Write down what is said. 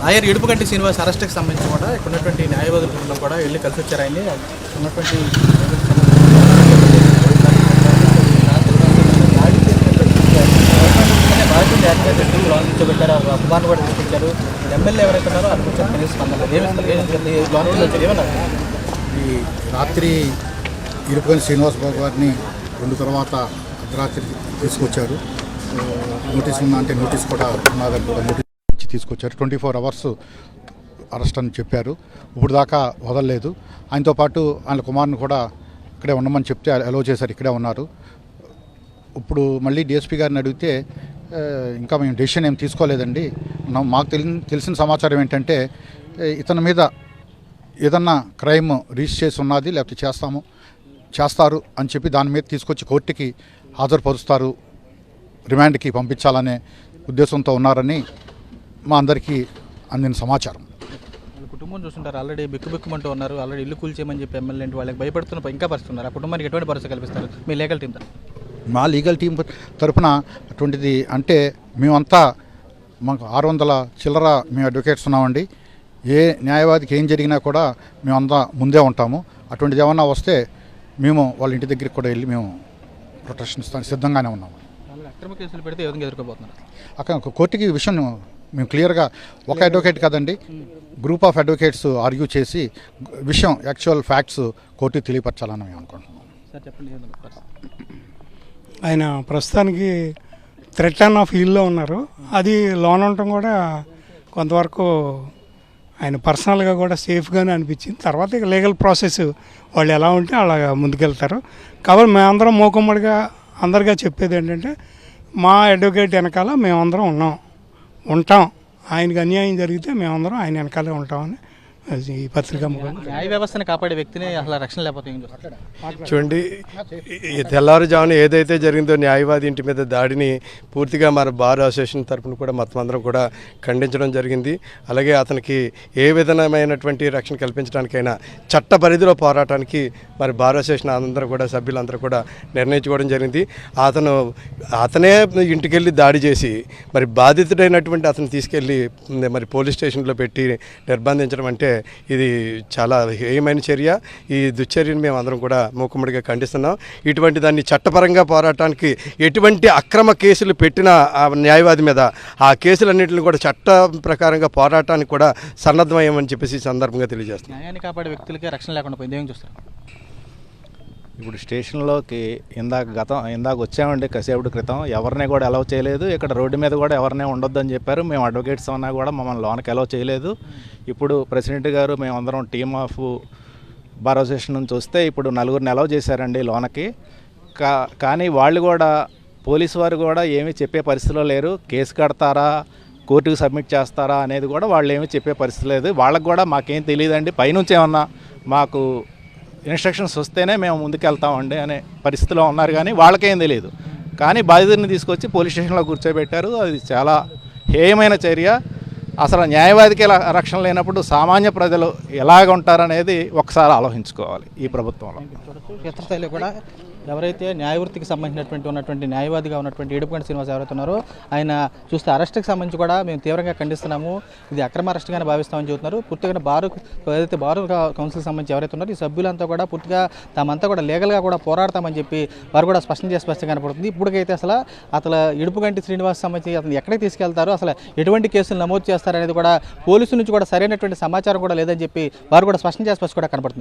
Lawyer Idupuganti Srinivas అరెస్ట్కి సంబంధించి కూడా ఇక్కడ ఉన్నటువంటి న్యాయవాదుల బృందం కూడా వెళ్ళి కలిసి వచ్చారు. ఆయన్ని ఉన్నటువంటి పెట్టారు, అభిమానులు కూడా తీసుకొచ్చారు. ఎమ్మెల్యే ఎవరైతే ఉన్నారో అనుకుంటారు కనీసం స్పందన ఏమన్నారు. ఈ రాత్రి ఇరుపుగంటి శ్రీనివాస్ బాబు గారిని 2 తర్వాత అర్ధరాత్రి తీసుకొచ్చారు. నోటీస్ ఉందా అంటే నోటీస్ కూడా ఉన్నదని కూడా నోటీస్ ఇచ్చి తీసుకొచ్చారు. 24 అవర్స్ అరెస్ట్ అని చెప్పారు. ఇప్పుడు దాకా వదలలేదు. ఆయనతో పాటు ఆయన కుమారుని కూడా ఇక్కడే ఉండమని చెప్తే అలో చేశారు, ఇక్కడే ఉన్నారు. ఇప్పుడు మళ్ళీ డిఎస్పీ గారిని అడిగితే ఇంకా మేము డెసిషన్ ఏం తీసుకోలేదండి, మాకు తెలిసిన సమాచారం ఏంటంటే ఇతని మీద ఏదన్నా క్రైమ్ రిజిస్టర్ చేసి ఉన్నది లేకపోతే చేస్తారు అని చెప్పి దాని మీద తీసుకొచ్చి కోర్టుకి హాజరుపరుస్తారు, రిమాండ్కి పంపించాలనే ఉద్దేశంతో ఉన్నారని మా అందరికీ అందిన సమాచారం. కుటుంబం చూస్తుంటారు, ఆల్రెడీ బిక్కుమంటూ ఉన్నారు. ఆల్రెడీ ఇల్లు కూల్చేయమని చెప్పి ఎమ్మెల్యే వాళ్ళకి భయపడుతున్న ఇంకా పరిస్థితున్నారు. ఆ కుటుంబానికి ఎటువంటి భరోసా కల్పిస్తారు మీ లీగల్ టీం? మా లీగల్ టీం తరఫున అటువంటిది అంటే మేమంతా మాకు 600 చిల్లర మేము అడ్వకేట్స్ ఉన్నామండి. ఏ న్యాయవాదికి ఏం జరిగినా కూడా మేమంతా ముందే ఉంటాము. అటువంటిది ఏమన్నా వస్తే మేము వాళ్ళ ఇంటి దగ్గరికి కూడా వెళ్ళి మేము ప్రొటెక్షన్ ఇస్తానికి సిద్ధంగానే ఉన్నాము. అక్రమ కేసులు పెడితే ఏ విధంగా ఎదుర్కోబోతున్నారు? అక్కడ కోర్టుకి ఈ విషయం మేము క్లియర్గా ఒక అడ్వకేట్ కాదండి, గ్రూప్ ఆఫ్ అడ్వకేట్స్ ఆర్గ్యూ చేసి విషయం యాక్చువల్ ఫ్యాక్ట్స్ కోర్టుకి తెలియపరచాలని మేము అనుకుంటున్నాం. సార్ చెప్పండి. ఆయన ప్రస్తుతానికి థ్రెట్ అన్న ఫీల్డ్లో ఉన్నారు. అది లోన్ ఉండటం కూడా కొంతవరకు ఆయన పర్సనల్గా కూడా సేఫ్గానే అనిపించింది. తర్వాత ఇక లీగల్ ప్రాసెస్ వాళ్ళు ఎలా ఉంటే అలా ముందుకెళ్తారు. కాబట్టి మేమందరం మూకుమ్మడిగా అందరిగా చెప్పేది ఏంటంటే మా అడ్వకేట్ వెనకాల మేమందరం ఉంటాం. ఆయనకి అన్యాయం జరిగితే మేమందరం ఆయన వెనకాలే ఉంటామని ఈ పత్రిక న్యాయ వ్యవస్థను కాపాడే వ్యక్తిని అసలు రక్షణ లేకపోతే చూడండి, తెల్లారుజామున ఏదైతే జరిగిందో న్యాయవాది ఇంటి మీద దాడిని పూర్తిగా మన బార్ అసోసియేషన్ తరఫున కూడా మొత్తం అందరం కూడా ఖండించడం జరిగింది. అలాగే అతనికి ఏ విధమైనటువంటి రక్షణ కల్పించడానికైనా చట్ట పరిధిలో పోరాటానికి మరి బార్ అసోసియేషన్ అందరూ కూడా సభ్యులందరూ కూడా నిర్ణయించుకోవడం జరిగింది. అతనే ఇంటికెళ్ళి దాడి చేసి మరి బాధితుడైనటువంటి అతను తీసుకెళ్ళి మరి పోలీస్ స్టేషన్లో పెట్టి నిర్బంధించడం అంటే ఇది చాలా హేయమైన చర్య. ఈ దుశ్చర్యను మేము అందరం కూడా మూకుమ్మడిగా ఖండిస్తున్నాం. ఇటువంటి దాన్ని చట్టపరంగా పోరాటానికి ఎటువంటి అక్రమ కేసులు పెట్టిన న్యాయవాది మీద ఆ కేసులన్నింటిని కూడా చట్ట ప్రకారంగా పోరాటానికి కూడా సన్నద్ధమయ్యామని చెప్పేసి సందర్భంగా తెలియజేస్తున్నాం. న్యాయాన్ని కాపాడే వ్యక్తులకే రక్షణ లేకుండా పోయింది, ఏం చూస్తారు? ఇప్పుడు స్టేషన్లోకి ఇందాక వచ్చామండి కాసేపటి క్రితం, ఎవరిని కూడా అలౌ చేయలేదు. ఇక్కడ రోడ్డు మీద కూడా ఎవరినే ఉండొద్దని చెప్పారు. మేము అడ్వకేట్స్ ఉన్నా కూడా మమ్మల్ని లోనికి అలౌ చేయలేదు. ఇప్పుడు ప్రెసిడెంట్ గారు మేమందరం టీమ్ ఆఫ్ బార్ అసోసియేషన్ నుంచి వస్తే ఇప్పుడు 4గురిని అలౌ చేశారండి లోనకి. కానీ వాళ్ళు కూడా పోలీసు వారు కూడా ఏమీ చెప్పే పరిస్థితిలో లేరు. కేసు కడతారా, కోర్టుకు సబ్మిట్ చేస్తారా అనేది కూడా వాళ్ళు ఏమీ చెప్పే పరిస్థితి లేదు. వాళ్ళకు కూడా మాకేం తెలియదండి, పైనుంచి ఏమన్నా మాకు ఇన్స్ట్రక్షన్స్ వస్తేనే మేము ముందుకెళ్తామండి అనే పరిస్థితిలో ఉన్నారు. కానీ వాళ్ళకేం తెలియదు. కానీ బాధితుడిని తీసుకొచ్చి పోలీస్ స్టేషన్లో కూర్చోబెట్టారు. అది చాలా హేయమైన చర్య. అసలు న్యాయవాదికి రక్షణ లేనప్పుడు సామాన్య ప్రజలు ఎలాగ ఉంటారనేది ఒకసారి ఆలోచించుకోవాలి ఈ ప్రభుత్వంలో. క్షేత్రస్థాయిలో కూడా ఎవరైతే న్యాయవృత్తికి ఉన్నటువంటి న్యాయవాదిగా ఉన్నటువంటి ఇడుపుగంటి శ్రీనివాస్ ఎవరైతే ఉన్నారో ఆయన చూస్తే అరెస్ట్కి సంబంధించి కూడా మేము తీవ్రంగా ఖండిస్తున్నాము. ఇది అక్రమ అరెస్ట్గానే భావిస్తామని చెబుతున్నారు. పూర్తిగా ఏదైతే బార్ కౌన్సిల్కి సంబంధించి ఎవరైతే ఉన్నారో ఈ సభ్యులంతా కూడా పూర్తిగా తామంతా కూడా లీగల్గా కూడా పోరాడతామని చెప్పి వారు కూడా స్పష్టంగా కనపడుతుంది. ఇప్పటికైతే అసలు ఇడుపుగంటి శ్రీనివాస్ సంబంధించి అతను ఎక్కడికి తీసుకెళ్తారో, అసలు ఎటువంటి కేసులు నమోదు చేస్తారనేది కూడా పోలీసుల నుంచి కూడా సరైనటువంటి సమాచారం కూడా లేదని చెప్పి వారు కూడా స్పష్టం కూడా కనపడుతుంది.